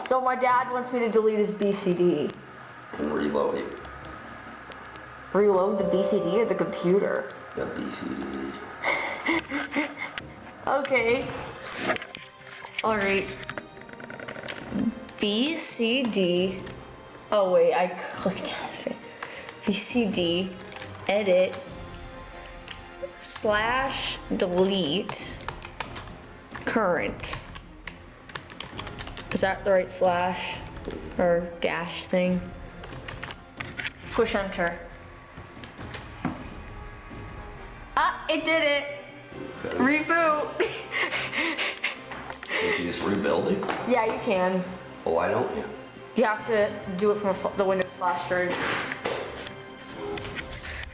So my dad wants me to delete his BCD. And reload it. Reload the BCD or the computer? The BCD. Okay. Alright. BCD. Oh wait, I clicked on it. BCD edit / delete current. Is that the right slash or dash thing? Push enter. Ah, it did it. Okay. Reboot. Did you just rebuild it? Yeah, you can. Oh, why don't you? You have to do it from the Windows flash drive.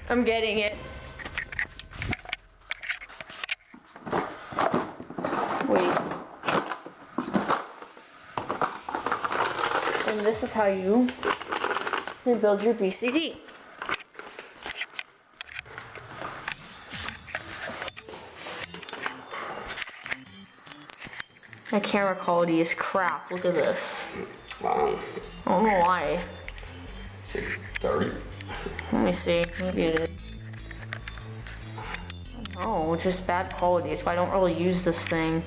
I'm getting it. Wait. And this is how you rebuild your BCD. My camera quality is crap. Look at this. Wow. I don't know why. Is it 30? Let me see. Maybe it is. Oh, it's just bad quality, so I don't really use this thing.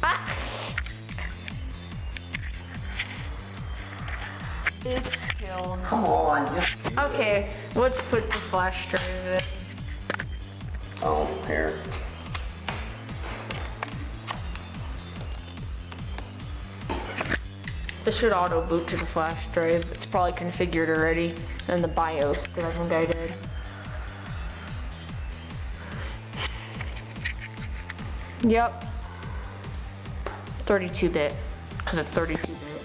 Ah! It's killed. Come on, just. Okay, let's put the flash drive in. Oh, here. This should auto boot to the flash drive. It's probably configured already in the BIOS, because I think I did. Yep. 32-bit, because it's 32-bit.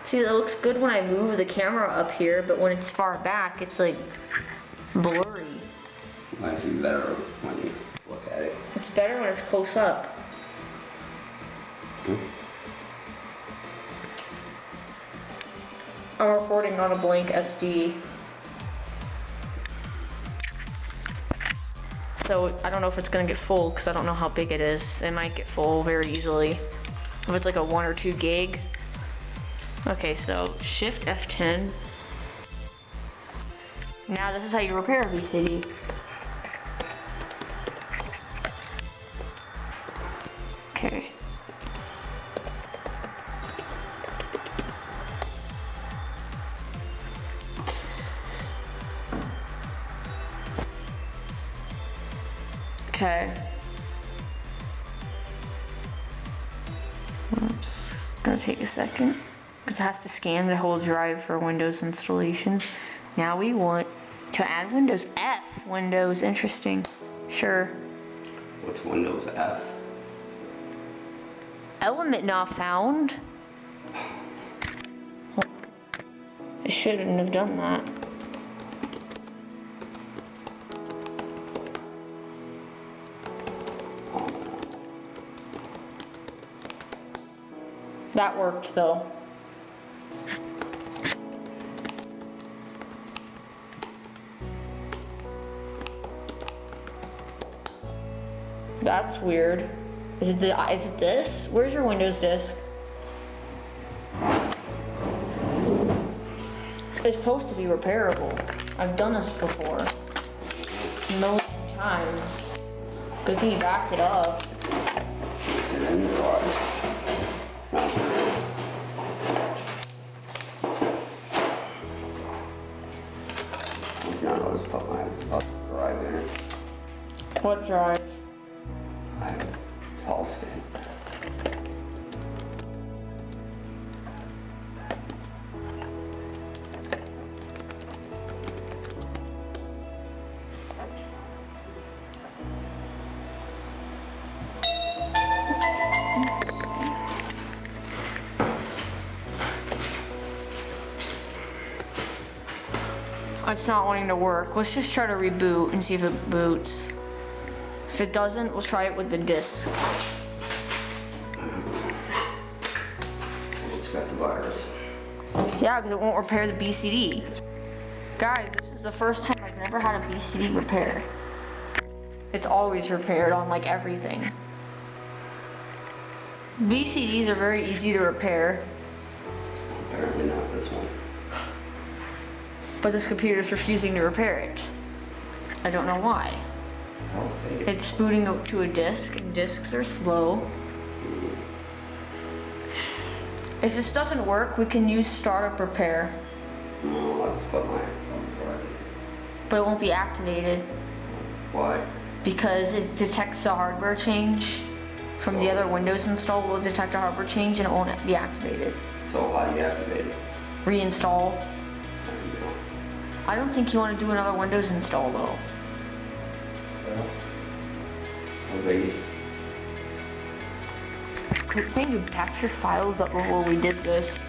See, that looks good when I move the camera up here, but when it's far back, it's like blurry. Might be better when you look at it. It's better when it's close up. I'm recording on a blank SD. So I don't know if it's gonna get full because I don't know how big it is. It might get full very easily. If it's like a 1 or 2 gig. Okay, so Shift F10. Now this is how you repair a BCD. Okay. Okay. Oops. Gonna take a second because it has to scan the whole drive for Windows installation. Now we want to add Windows F. Windows, interesting. Sure. What's Windows F? Element not found. I shouldn't have done that. That worked though. That's weird. Is it this? Where's your Windows disk? It's supposed to be repairable. I've done this before. A million times. Good thing you backed it up. Is it in the drive? No. No, I'll just put my drive in it. What drive? I have solid state. It's not wanting to work. Let's just try to reboot and see if it boots. If it doesn't, we'll try it with the disk. It's got the virus. Yeah, because it won't repair the BCD. Guys, this is the first time I've never had a BCD repair. It's always repaired on like everything. BCDs are very easy to repair, Apparently not this one. but this computer's refusing to repair it. I don't know why. I'll see. It's booting up to a disk, and disks are slow. If this doesn't work, we can use startup repair, No, I'll just put my hard drive in. but it won't be activated Why? because it detects a hardware change from the other Windows install. Will detect a hardware change and it won't be activated. So how do you activate it? Reinstall. I don't know. I don't think you want to do another Windows install though. Well, no biggie. Good thing you backed your files up before we did this.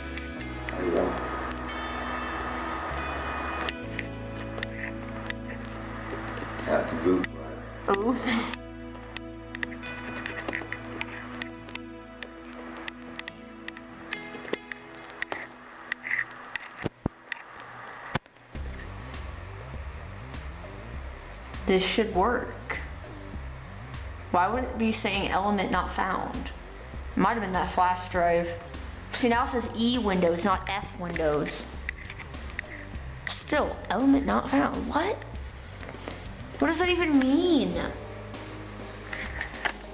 There we go. Have to boot right. Oh. This should work. Why would it be saying element not found? It might have been that flash drive. See, now it says E Windows, not F Windows. Still, element not found. What? What does that even mean?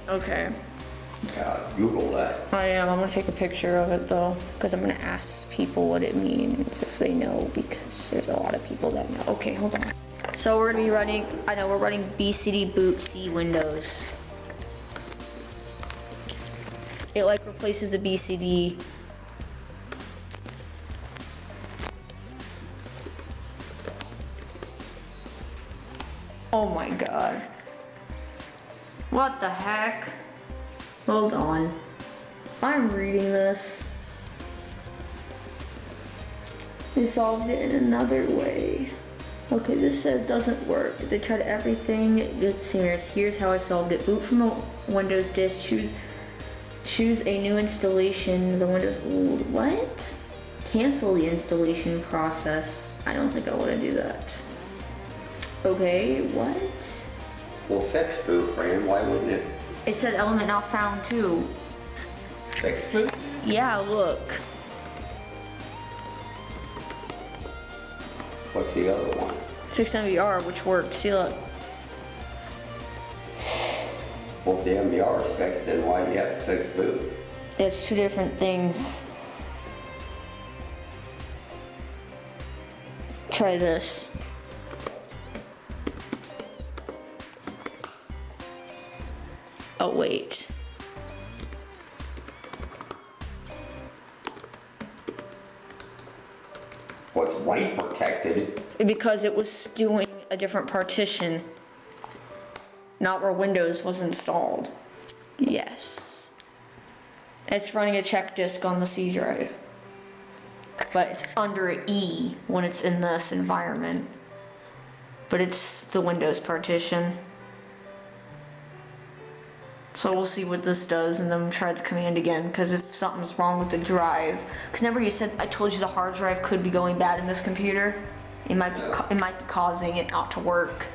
Okay. Google that. I am. I'm gonna take a picture of it though, because I'm gonna ask people what it means if they know, because there's a lot of people that know. Okay, hold on. So we're gonna be running, I know we're running BCD boot C Windows. It like replaces the BCD. Oh my god. What the heck? Hold on. I'm reading this. They solved it in another way. Okay, this says doesn't work. They tried everything. Good singers. Here's how I solved it. Boot from a Windows disk. Choose a new installation. The Windows old. What? Cancel the installation process. I don't think I want to do that. Okay, what? Well, fix boot, Fran. Why wouldn't it It said element not found too. fix boot? Yeah, look. What's the other one? Fix MBR, which worked. See, look. Well, if the MBR is fixed, then why do you have to fix boot? It's two different things. Try this. Oh, wait. What's write protected? Because it was doing a different partition. Not where Windows was installed. Yes. It's running a check disk on the C drive. But it's under E when it's in this environment. But it's the Windows partition. So we'll see what this does and then try the command again, because if something's wrong with the drive, because remember you said, I told you the hard drive could be going bad in this computer? It might be causing it not to work.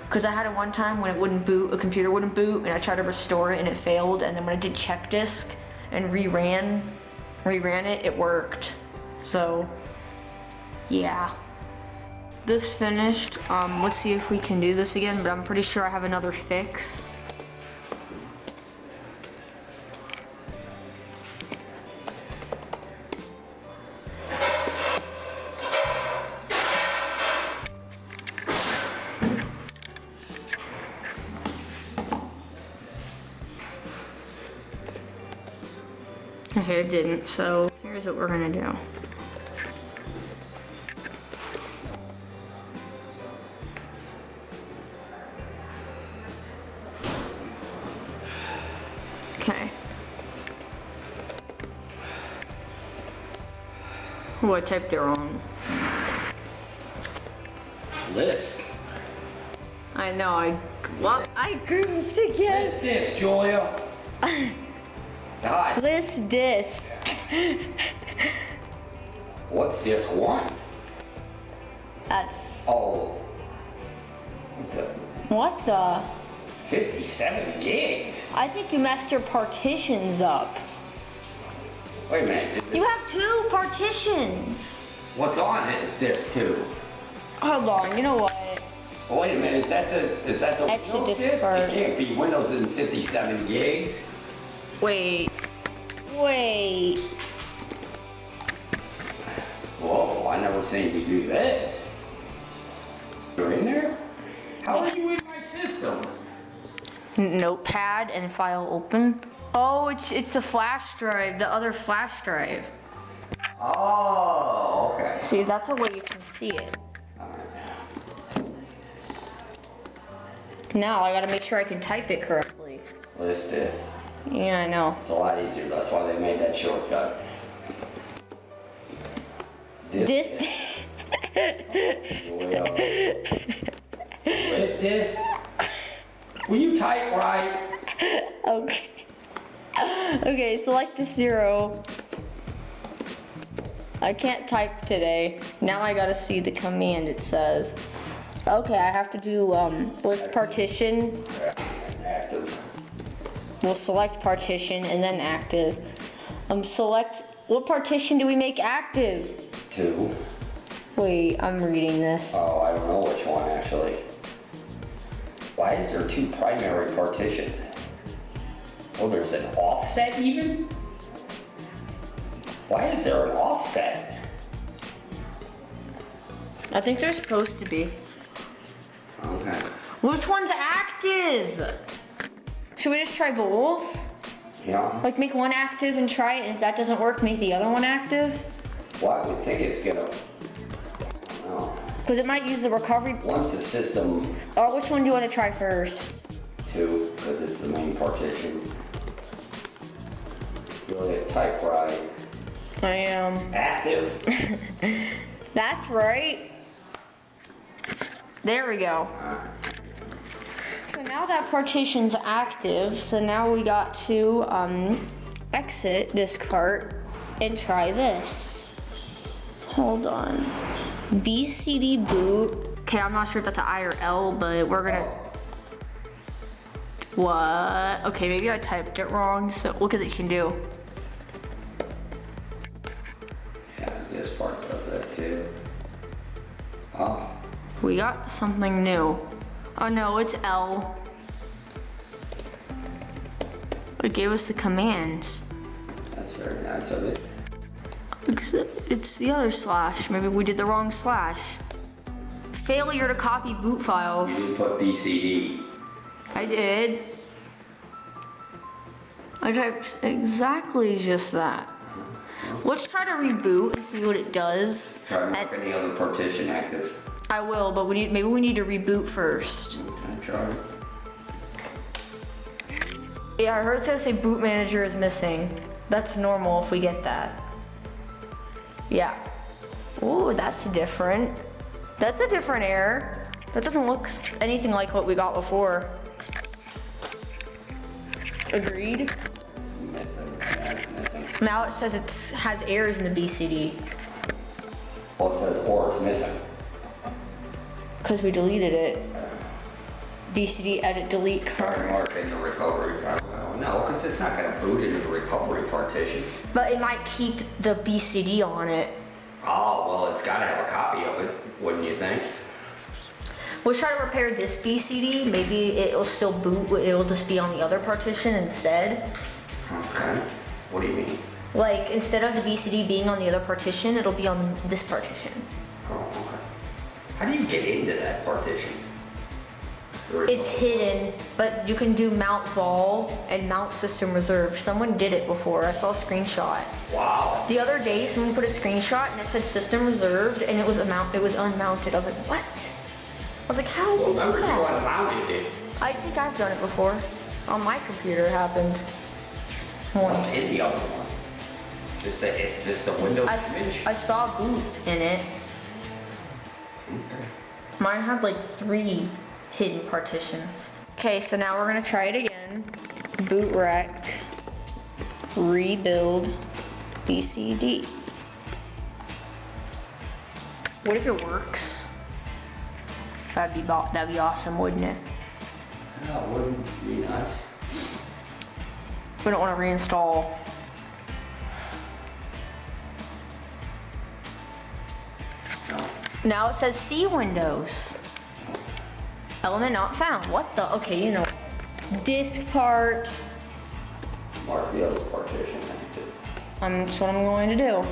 Because I had it one time when it wouldn't boot, a computer wouldn't boot, and I tried to restore it and it failed, and then when I did check disk and reran it, it worked. So, yeah. This finished. Let's see if we can do this again, but I'm pretty sure I have another fix. Okay, it didn't, so here's what we're gonna do. Okay. Oh, I typed it wrong. Lisk. I know, I grouped again. What's this, Julia? God. List disk. What's disc one? That's, Oh. what the? 57 gigs. I think you messed your partitions up. Wait a minute. You have 2 partitions. What's on it? Disk 2. Hold on, you know what? Oh, wait a minute, is that the Exit Windows disk disk? card. It can't be Windows in 57 gigs. Wait. Whoa, I never seen you do this. You're in there? How are you in my system? Notepad and file open. Oh, it's a flash drive, the other flash drive. Oh, okay. See, that's a way you can see it. Now I gotta make sure I can type it correctly. List this. Yeah, I know. It's a lot easier. That's why they made that shortcut. This. With this. Will you type right? Okay. Okay, select the 0. I can't type today. Now I gotta see the command it says. Okay, I have to do list partition. Active. We'll select partition and then active. Select, what partition do we make active? 2. Wait, I'm reading this. Oh, I don't know which one actually. Why is there 2 primary partitions? Oh, there's an offset even? Why is there an offset? I think they're supposed to be. Okay. Which one's active? Should we just try both? Yeah. Like make one active and try it, and if that doesn't work, make the other one active? Well, I would think it's gonna. I don't know. Because it might use the recovery. Once the system Or which one do you want to try first? 2, because it's the main partition. You'll hit type right. I am. Active. That's right. There we go. So now that partition's active, so now we got to exit this cart and try this. Hold on. BCD boot. Okay, I'm not sure if that's an I or L, but we're gonna. What? Okay, maybe I typed it wrong. So look at what you can do. Yeah, this part does that too. Oh. We got something new. Oh no, it's L. It gave us the commands. That's very nice of it. Except it's the other slash. Maybe we did the wrong slash. Failure to copy boot files. You put BCD. I did. I typed exactly just that. Let's try to reboot and see what it does. Try to mark any other partition active. I will, but maybe we need to reboot first. Okay, try. Yeah, I heard it say boot manager is missing. That's normal if we get that. Yeah. Ooh, that's different. That's a different error. That doesn't look anything like what we got before. Agreed? Missing. That's missing. Now it says it has errors in the BCD. Well, it says or it's missing. Because we deleted it. BCD edit delete Try to current. mark in the recovery. Well, no, because it's not going to boot into the recovery partition. But it might keep the BCD on it. Oh, well, it's got to have a copy of it, wouldn't you think? We'll try to repair this BCD. Maybe it'll still boot, it'll just be on the other partition instead. Okay. What do you mean? Like, instead of the BCD being on the other partition, it'll be on this partition. Oh, okay. How do you get into that partition? It's hidden, but you can do mount vol and mount system reserve. Someone did it before. I saw a screenshot. Wow. The other day, someone put a screenshot and it said system reserved, and it was unmounted. I was like, what? I was like, how did Well, they do remember you that? unmounted it. I think I've done it before. On my computer, it happened. What's Once. in the other one? Just the Windows image? I saw boot in it. Okay. Mine had like 3 hidden partitions. Okay, so now we're gonna try it again. Boot rec, rebuild, BCD. What if it works? That'd be awesome, wouldn't it? Yeah, wouldn't be nice. We don't want to reinstall. Now it says C Windows. Element not found. What the? Okay, you know. Disk part. Mark the other partition. That's what I'm going to do.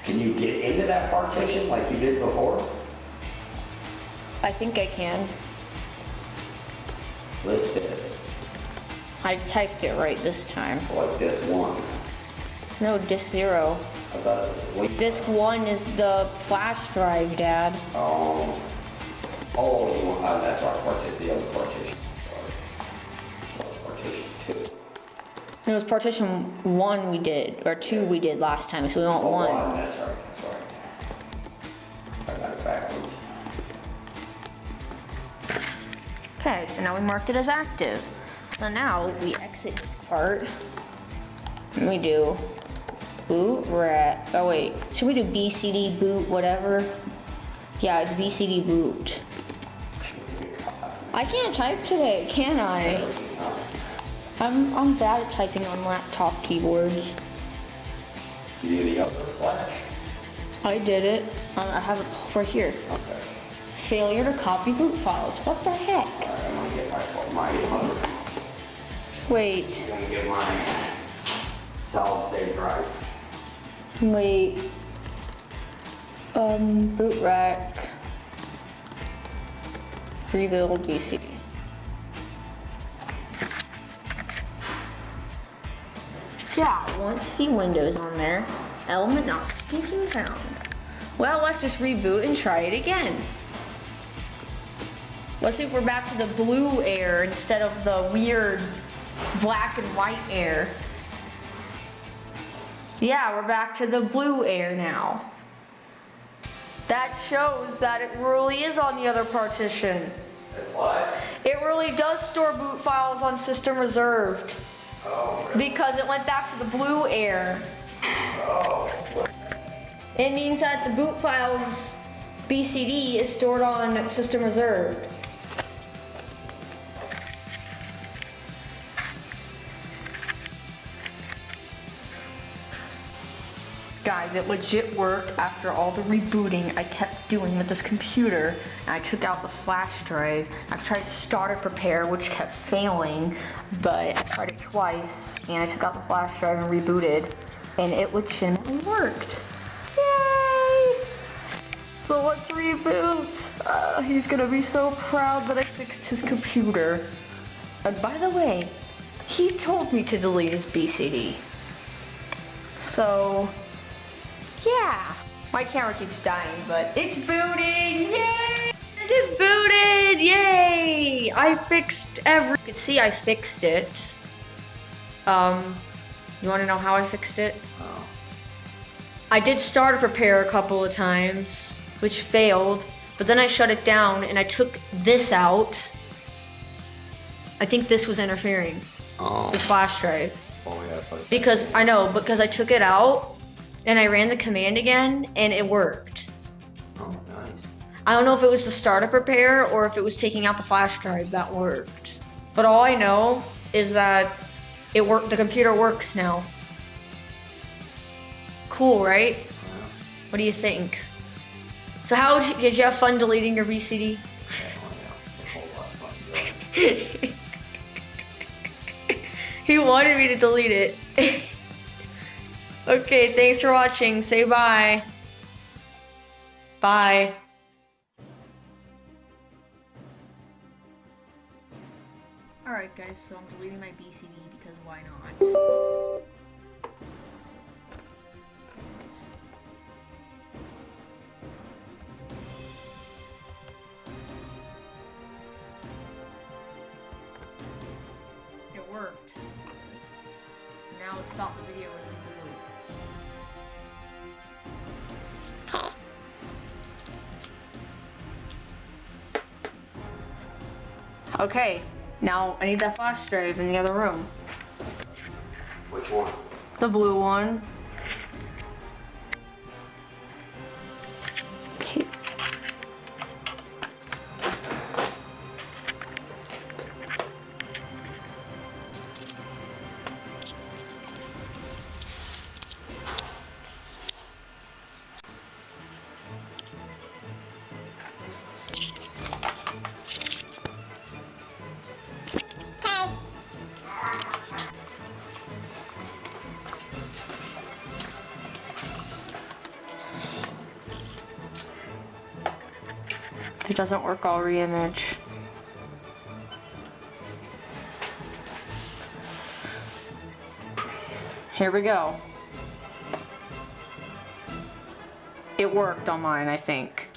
Can you get into that partition like you did before? I think I can. List this. I typed it right this time. Like this one. No, disk 0. I thought it was, wait. Disk 1 is the flash drive, Dad. Oh, you want, that's right, the other partition. Sorry. Partition 2. It was partition 1 we did, or 2 we did last time, so we want 1. That's right. I got it backwards. Okay, so now we marked it as active. So now we exit this part. And we do boot rat. Oh wait, should we do BCD boot whatever? Yeah, it's BCD boot. I can't type today, can I? I'm bad at typing on laptop keyboards. You do the upper slash? I did it. I have it right here. Okay. Failure to copy boot files. What the heck? Alright, I'm gonna get my other. Wait. I'm gonna get my solid state drive. Wait. Boot rack. Rebuild BCD. Yeah, I want C Windows on there. Element not stinking found. Well, let's just reboot and try it again. Let's see if we're back to the blue air instead of the weird black and white air. Yeah, we're back to the blue air now. That shows that it really is on the other partition. That's what? It really does store boot files on system reserved. Oh, really? Because it went back to the blue air. Oh. It means that the boot files BCD is stored on system reserved. Guys, it legit worked after all the rebooting I kept doing with this computer. I took out the flash drive. I've tried start prepare, which kept failing, but I tried it twice, and I took out the flash drive and rebooted, and it legitimately worked. Yay! So let's reboot. He's gonna be so proud that I fixed his computer. And by the way, he told me to delete his BCD. So, yeah. My camera keeps dying, but it's booting! Yay! It booted! Yay! I fixed you can see I fixed it. You wanna know how I fixed it? Oh. I did start prepare a couple of times, which failed, but then I shut it down and I took this out. I think this was interfering, this flash drive. Oh, yeah, Because I took it out and I ran the command again and it worked. Oh, nice. I don't know if it was the startup repair or if it was taking out the flash drive that worked. But all I know is that it worked. The computer works now. Cool, right? Yeah. What do you think? So how did you have fun deleting your BCD? Oh, yeah. A whole lot of fun. He wanted me to delete it. Okay, thanks for watching. Say bye. Bye. Alright guys, so I'm deleting my BCD because why not? It worked. Now let's stop the video and reboot. Okay, now I need that flash drive in the other room. Which one? The blue one. Okay. If it doesn't work, I'll re-image. Here we go. It worked on mine, I think.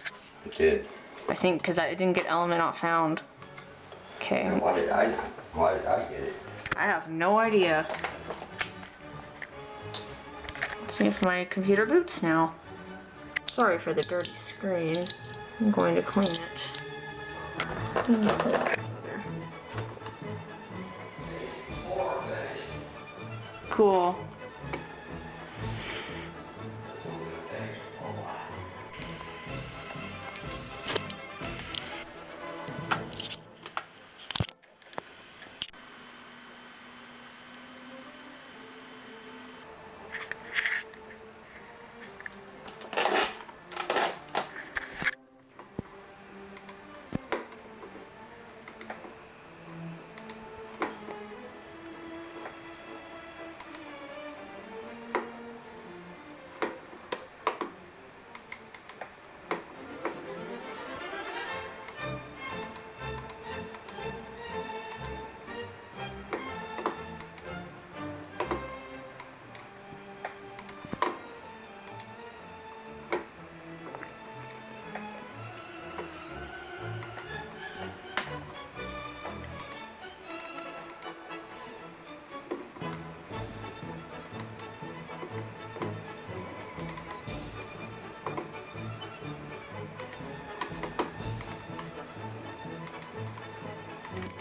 It did. I think because I didn't get element not found. Okay. Why did I get it? I have no idea. Let's see if my computer boots now. Sorry for the dirty screen. I'm going to clean it. Cool.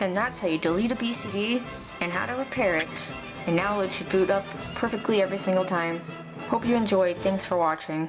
And that's how you delete a BCD and how to repair it. And now it should boot up perfectly every single time. Hope you enjoyed. Thanks for watching.